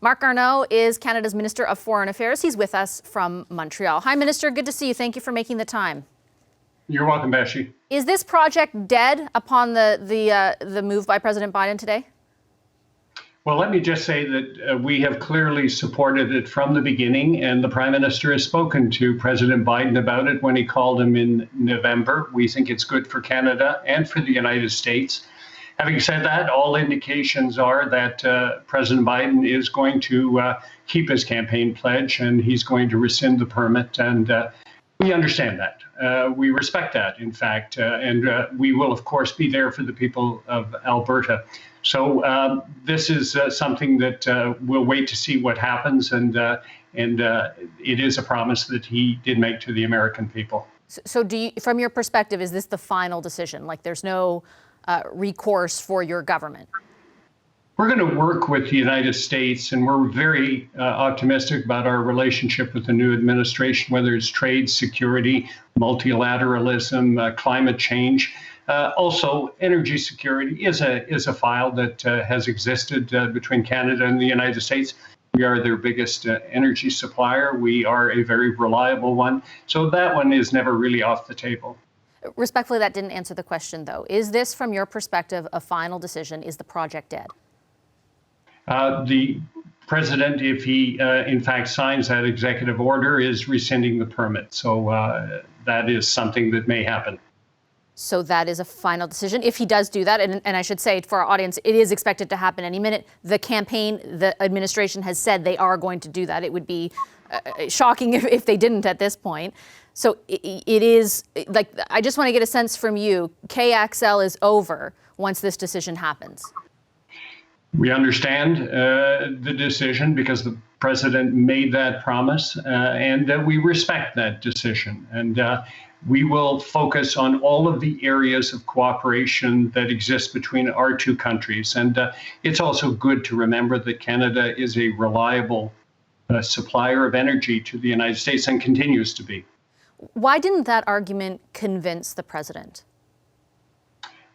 Marc Garneau is Canada's Minister of Foreign Affairs. He's with us from Montreal. Hi, Minister. Good to see you. Thank you for making the time. You're welcome, Bashi. Is this project dead upon the move by President Biden today? Well, let me just say that we have clearly supported it from the beginning, and the Prime Minister has spoken to President Biden about it when he called him in November. We think it's good for Canada and for the United States. Having said that, all indications are that President Biden is going to keep his campaign pledge, and he's going to rescind the permit. And we understand that. We respect that, in fact, and we will, of course, be there for the people of Alberta. So this is something that we'll wait to see what happens, and it is a promise that he did make to the American people. So do you, from your perspective, is this the final decision? Like there's no recourse for your government? We're going to work with the United States, and we're very optimistic about our relationship with the new administration, whether it's trade, security, multilateralism, climate change. Also, energy security is a file that has existed between Canada and the United States. We are their biggest energy supplier. We are a very reliable one. So that one is never really off the table. Respectfully, that didn't answer the question, though. Is this, from your perspective, a final decision? Is the project dead? The president, if he in fact signs that executive order, is rescinding the permit. So that is something that may happen. So that is a final decision. If he does do that, and I should say for our audience, it is expected to happen any minute. The campaign, the administration has said they are going to do that. It would be shocking if they didn't at this point. So it is like, I just want to get a sense from you, KXL is over once this decision happens. We understand the decision because the president made that promise, and we respect that decision. And we will focus on all of the areas of cooperation that exist between our two countries. And it's also good to remember that Canada is a reliable supplier of energy to the United States and continues to be. Why didn't that argument convince the president?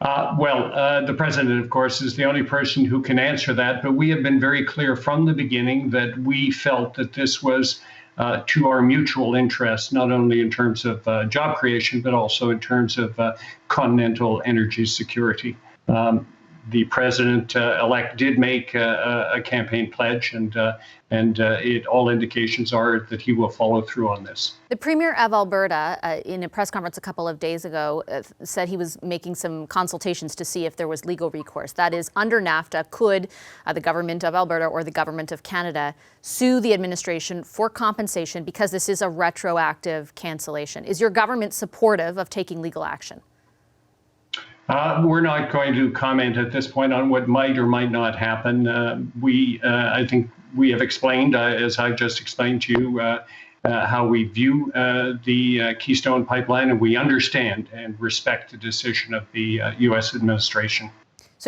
The president, of course, is the only person who can answer that. But we have been very clear from the beginning that we felt that this was to our mutual interest, not only in terms of job creation, but also in terms of continental energy security. The president-elect did make a campaign pledge, and all indications are that he will follow through on this. The Premier of Alberta, in a press conference a couple of days ago, said he was making some consultations to see if there was legal recourse. That is, under NAFTA, could the government of Alberta or the government of Canada sue the administration for compensation because this is a retroactive cancellation? Is your government supportive of taking legal action? We're not going to comment at this point on what might or might not happen. I think we have explained, as I've just explained to you, how we view the Keystone pipeline, and we understand and respect the decision of the U.S. administration.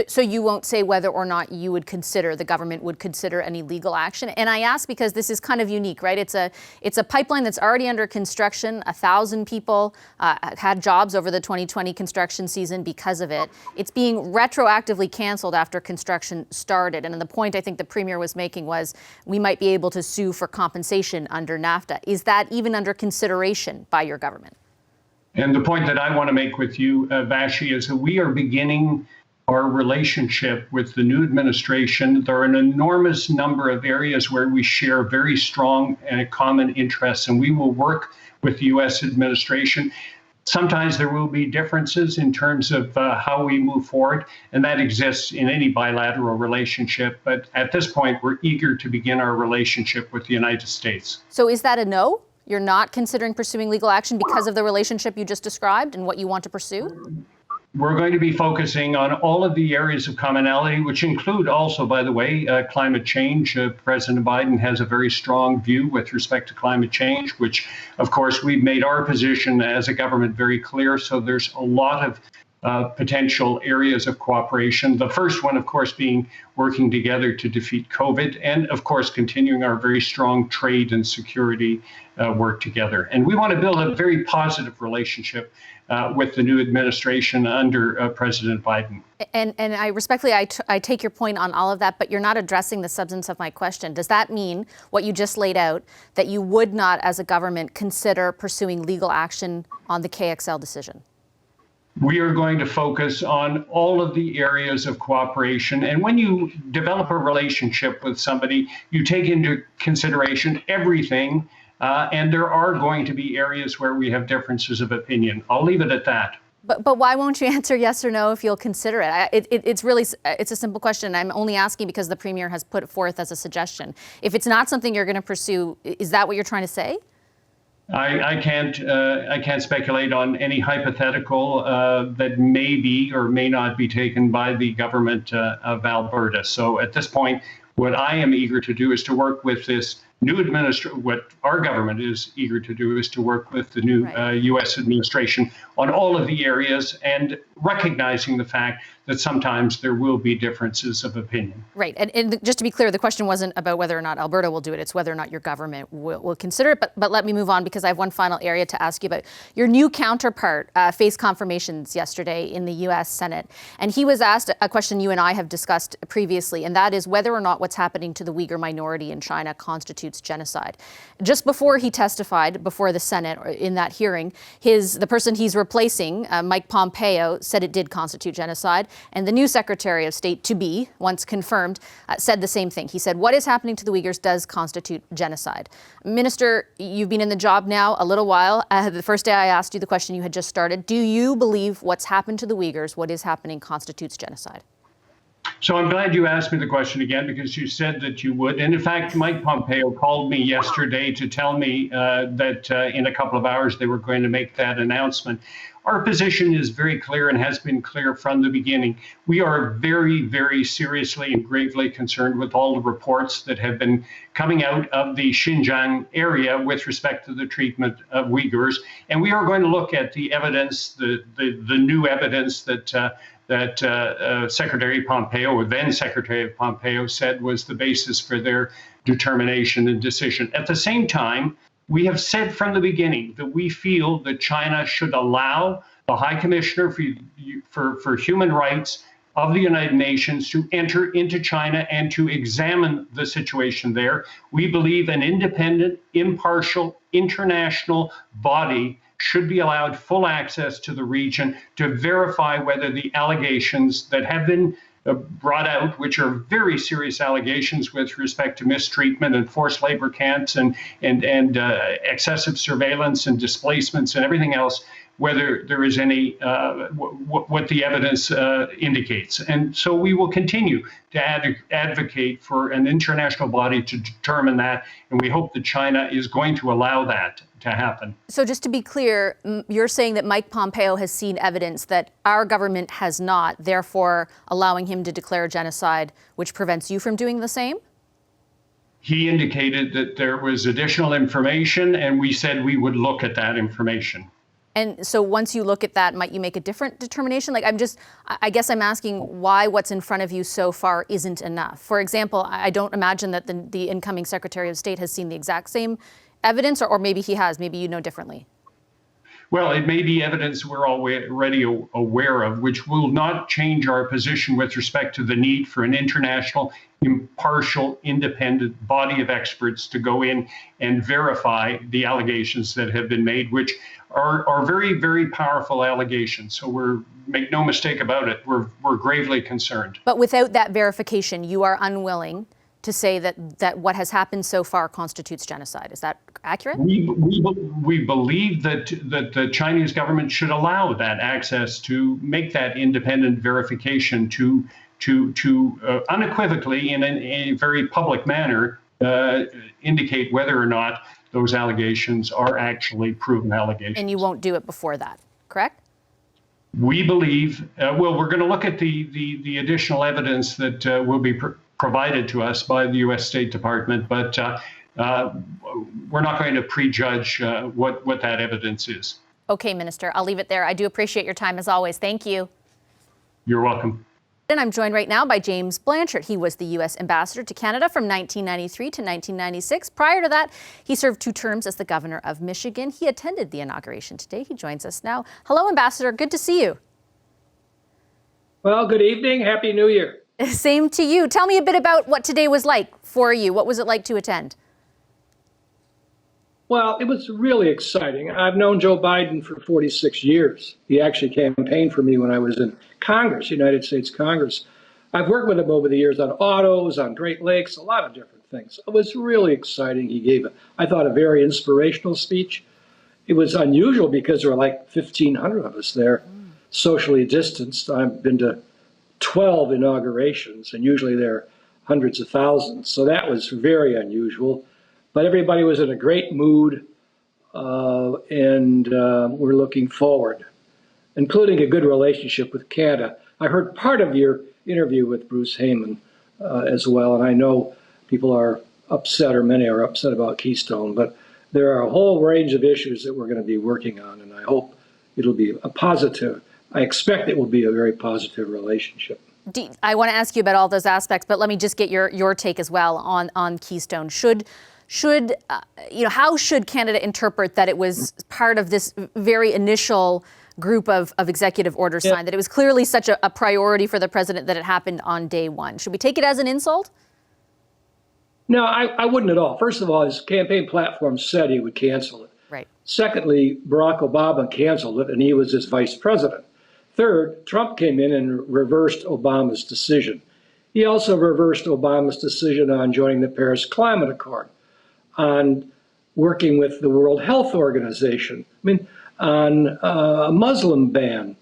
So you won't say whether or not you would consider, the government would consider any legal action? And I ask because this is kind of unique, right? It's a pipeline that's already under construction. 1,000 people had jobs over the 2020 construction season because of it. It's being retroactively canceled after construction started. And the point I think the Premier was making was we might be able to sue for compensation under NAFTA. Is that even under consideration by your government? And the point that I want to make with you, Vashi, is that we are beginning our relationship with the new administration. There are an enormous number of areas where we share very strong and common interests, and we will work with the U.S. administration. Sometimes there will be differences in terms of how we move forward, and that exists in any bilateral relationship. But at this point, we're eager to begin our relationship with the United States. So is that a no? You're not considering pursuing legal action because of the relationship you just described and what you want to pursue? We're going to be focusing on all of the areas of commonality, which include also, by the way, climate change. President Biden has a very strong view with respect to climate change, which, of course, we've made our position as a government very clear. So there's a lot of potential areas of cooperation. The first one, of course, being working together to defeat COVID, and of course, continuing our very strong trade and security work together. And we want to build a very positive relationship with the new administration under President Biden. And I respectfully, I take your point on all of that, but you're not addressing the substance of my question. Does that mean, what you just laid out, that you would not, as a government, consider pursuing legal action on the KXL decision? We are going to focus on all of the areas of cooperation. And when you develop a relationship with somebody, you take into consideration everything. And there are going to be areas where we have differences of opinion. I'll leave it at that. But why won't you answer yes or no if you'll consider it? It's a simple question. I'm only asking because the Premier has put it forth as a suggestion. If it's not something you're going to pursue, is that what you're trying to say? I can't speculate on any hypothetical that may be or may not be taken by the government of Alberta. So at this point, what I am eager to do is to work with this new administration. What our government is eager to do is to work with the new U.S. administration on all of the areas, and recognizing the fact that sometimes there will be differences of opinion. Right. And just to be clear, the question wasn't about whether or not Alberta will do it. It's whether or not your government will consider it. But let me move on, because I have one final area to ask you about. Your new counterpart faced confirmations yesterday in the U.S. Senate. And he was asked a question you and I have discussed previously, and that is whether or not what's happening to the Uyghur minority in China constitutes genocide. Just before he testified before the Senate in that hearing, the person he's replacing, Mike Pompeo, said it did constitute genocide. And the new Secretary of State, to be, once confirmed, said the same thing. He said, what is happening to the Uyghurs does constitute genocide. Minister, you've been in the job now a little while. The first day I asked you the question, you had just started. Do you believe what's happened to the Uyghurs, what is happening, constitutes genocide? So I'm glad you asked me the question again, because you said that you would. And in fact, Mike Pompeo called me yesterday to tell me that in a couple of hours they were going to make that announcement. Our position is very clear and has been clear from the beginning. We are very, very seriously and gravely concerned with all the reports that have been coming out of the Xinjiang area with respect to the treatment of Uyghurs. And we are going to look at the evidence, the new evidence that Secretary Pompeo, or then Secretary Pompeo, said was the basis for their determination and decision. At the same time, we have said from the beginning that we feel that China should allow the High Commissioner for Human Rights of the United Nations to enter into China and to examine the situation there. We believe an independent, impartial, international body should be allowed full access to the region to verify whether the allegations that have been brought out, which are very serious allegations with respect to mistreatment and forced labor camps and excessive surveillance and displacements and everything else, whether there is any, what the evidence indicates. And so we will continue to advocate for an international body to determine that, and we hope that China is going to allow that to happen. So just to be clear, you're saying that Mike Pompeo has seen evidence that our government has not, therefore allowing him to declare genocide, which prevents you from doing the same? He indicated that there was additional information, and we said we would look at that information. And so once you look at that, might you make a different determination? Like, I guess I'm asking why what's in front of you so far isn't enough. For example, I don't imagine that the incoming Secretary of State has seen the exact same evidence, or maybe he has, maybe you know differently. Well, it may be evidence we're already aware of, which will not change our position with respect to the need for an international, impartial, independent body of experts to go in and verify the allegations that have been made, which are very, very powerful allegations. So make no mistake about it, we're gravely concerned. But without that verification, you are unwilling to say that what has happened so far constitutes genocide. Is that accurate? We believe that the Chinese government should allow that access to make that independent verification to unequivocally, in a very public manner, indicate whether or not those allegations are actually proven allegations. And you won't do it before that, correct? We believe, well, we're going to look at the additional evidence that will be provided to us by the U.S. State Department, but we're not going to prejudge what that evidence is. Okay, Minister, I'll leave it there. I do appreciate your time as always. Thank you. You're welcome. And I'm joined right now by James Blanchard. He was the U.S. ambassador to Canada from 1993 to 1996. Prior to that, he served 2 terms as the governor of Michigan. He attended the inauguration today. He joins us now. Hello, Ambassador. Good to see you. Well, good evening. Happy New Year. Same to you. Tell me a bit about what today was like for you. What was it like to attend? Well, it was really exciting. I've known Joe Biden for 46 years. He actually campaigned for me when I was in Congress, United States Congress. I've worked with him over the years on autos, on Great Lakes, a lot of different things. It was really exciting. He gave, I thought, a very inspirational speech. It was unusual because there were like 1,500 of us there, socially distanced. I've been to 12 inaugurations, and usually there are hundreds of thousands. So that was very unusual. But everybody was in a great mood, and we're looking forward, including a good relationship with Canada. I heard part of your interview with Bruce Heyman as well, and I know people are upset, or many are upset about Keystone, but there are a whole range of issues that we're going to be working on, and I hope it'll be a positive. I expect it will be a very positive relationship. I want to ask you about all those aspects, but let me just get your take as well on Keystone. How should Canada interpret that it was part of this very initial group of executive orders signed, that it was clearly such a priority for the president that it happened on day one? Should we take it as an insult? No, I wouldn't at all. First of all, his campaign platform said he would cancel it. Right. Secondly, Barack Obama canceled it, and he was his vice president. Third, Trump came in and reversed Obama's decision. He also reversed Obama's decision on joining the Paris Climate Accord, on working with the World Health Organization, on a Muslim ban.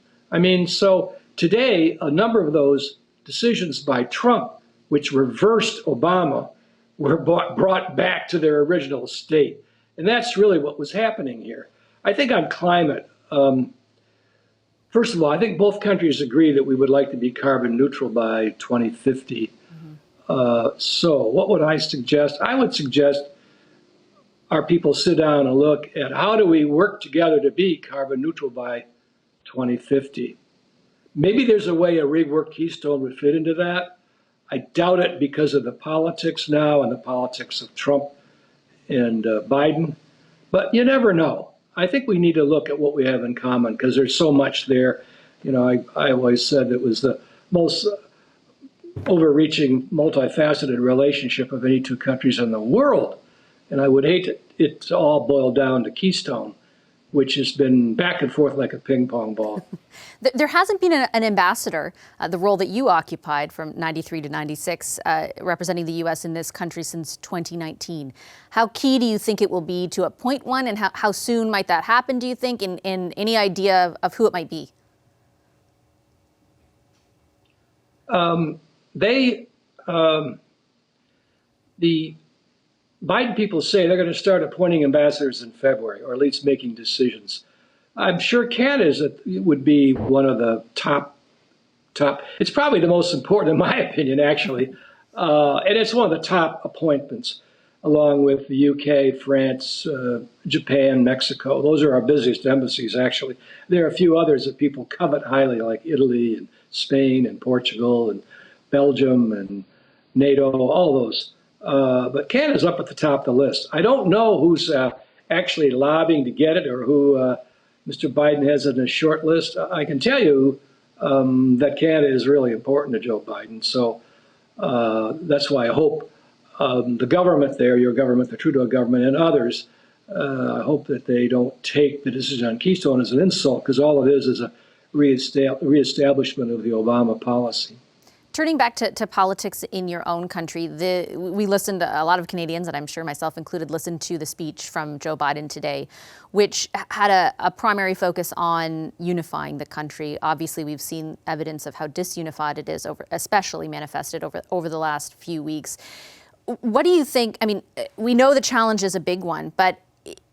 So today, a number of those decisions by Trump, which reversed Obama, were brought back to their original state. And that's really what was happening here. I think on climate, first of all, I think both countries agree that we would like to be carbon neutral by 2050. So what would I suggest? I would suggest our people sit down and look at how do we work together to be carbon neutral by 2050. Maybe there's a way a reworked Keystone would fit into that. I doubt it because of the politics now and the politics of Trump and Biden. But you never know. I think we need to look at what we have in common because there's so much there. I always said it was the most overreaching, multifaceted relationship of any 2 countries in the world. And I would hate it to all boil down to Keystone, which has been back and forth like a ping pong ball. There hasn't been an ambassador, the role that you occupied from 93 to 96, representing the U.S. in this country since 2019. How key do you think it will be to appoint one, and how soon might that happen, do you think, and any idea of who it might be? The Biden people say they're going to start appointing ambassadors in February, or at least making decisions. I'm sure Canada would be one of the top. It's probably the most important, in my opinion, actually. And it's one of the top appointments, along with the UK, France, Japan, Mexico. Those are our busiest embassies, actually. There are a few others that people covet highly, like Italy and Spain and Portugal and Belgium and NATO, all those. But Canada's up at the top of the list. I don't know who's actually lobbying to get it, or who Mr. Biden has in his short list. I can tell you that Canada is really important to Joe Biden. So that's why I hope the government there, your government, the Trudeau government, and others, I hope that they don't take the decision on Keystone as an insult, because all it is a reestablishment of the Obama policy. Turning back to politics in your own country, we listened, a lot of Canadians, and I'm sure myself included, listened to the speech from Joe Biden today, which had a primary focus on unifying the country. Obviously, we've seen evidence of how disunified it is, especially manifested over the last few weeks. What do you think? We know the challenge is a big one, but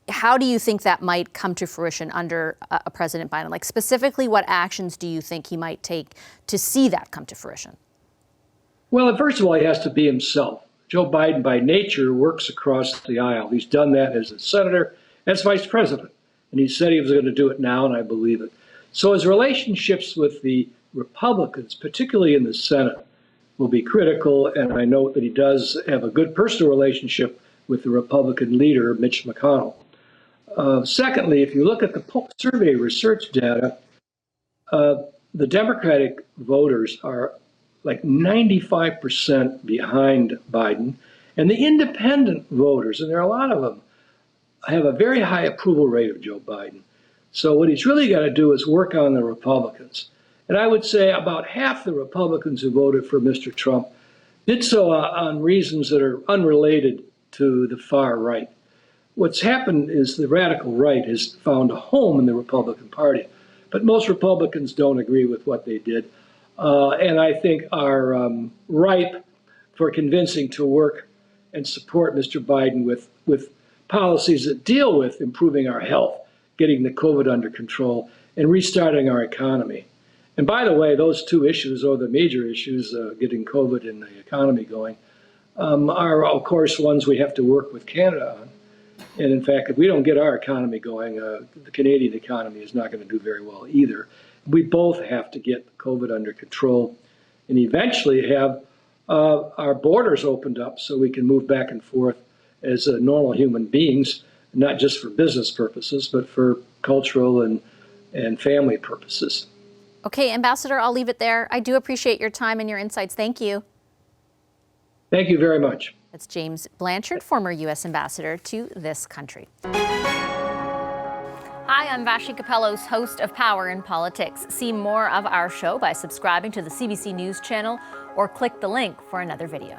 how do you think that might come to fruition under President Biden? Like, specifically, what actions do you think he might take to see that come to fruition? Well, first of all, he has to be himself. Joe Biden, by nature, works across the aisle. He's done that as a senator, as vice president. And he said he was going to do it now, and I believe it. So his relationships with the Republicans, particularly in the Senate, will be critical, and I note that he does have a good personal relationship with the Republican leader, Mitch McConnell. Secondly, if you look at the poll survey research data, the Democratic voters are like 95% behind Biden, and the independent voters, and there are a lot of them, have a very high approval rate of Joe Biden. So what he's really got to do is work on the Republicans. And I would say about half the Republicans who voted for Mr. Trump did so on reasons that are unrelated to the far right. What's happened is the radical right has found a home in the Republican Party, but most Republicans don't agree with what they did, and I think are ripe for convincing to work and support Mr. Biden with policies that deal with improving our health, getting the COVID under control, and restarting our economy. And by the way, those two issues, or the major issues, getting COVID and the economy going, are, of course, ones we have to work with Canada on. And in fact, if we don't get our economy going, the Canadian economy is not going to do very well either. We both have to get COVID under control and eventually have our borders opened up so we can move back and forth as normal human beings, not just for business purposes, but for cultural and family purposes. Okay, Ambassador, I'll leave it there. I do appreciate your time and your insights. Thank you. Thank you very much. That's James Blanchard, former U.S. ambassador to this country. Hi, I'm Vashi Capellos, host of Power in Politics. See more of our show by subscribing to the CBC News channel or click the link for another video.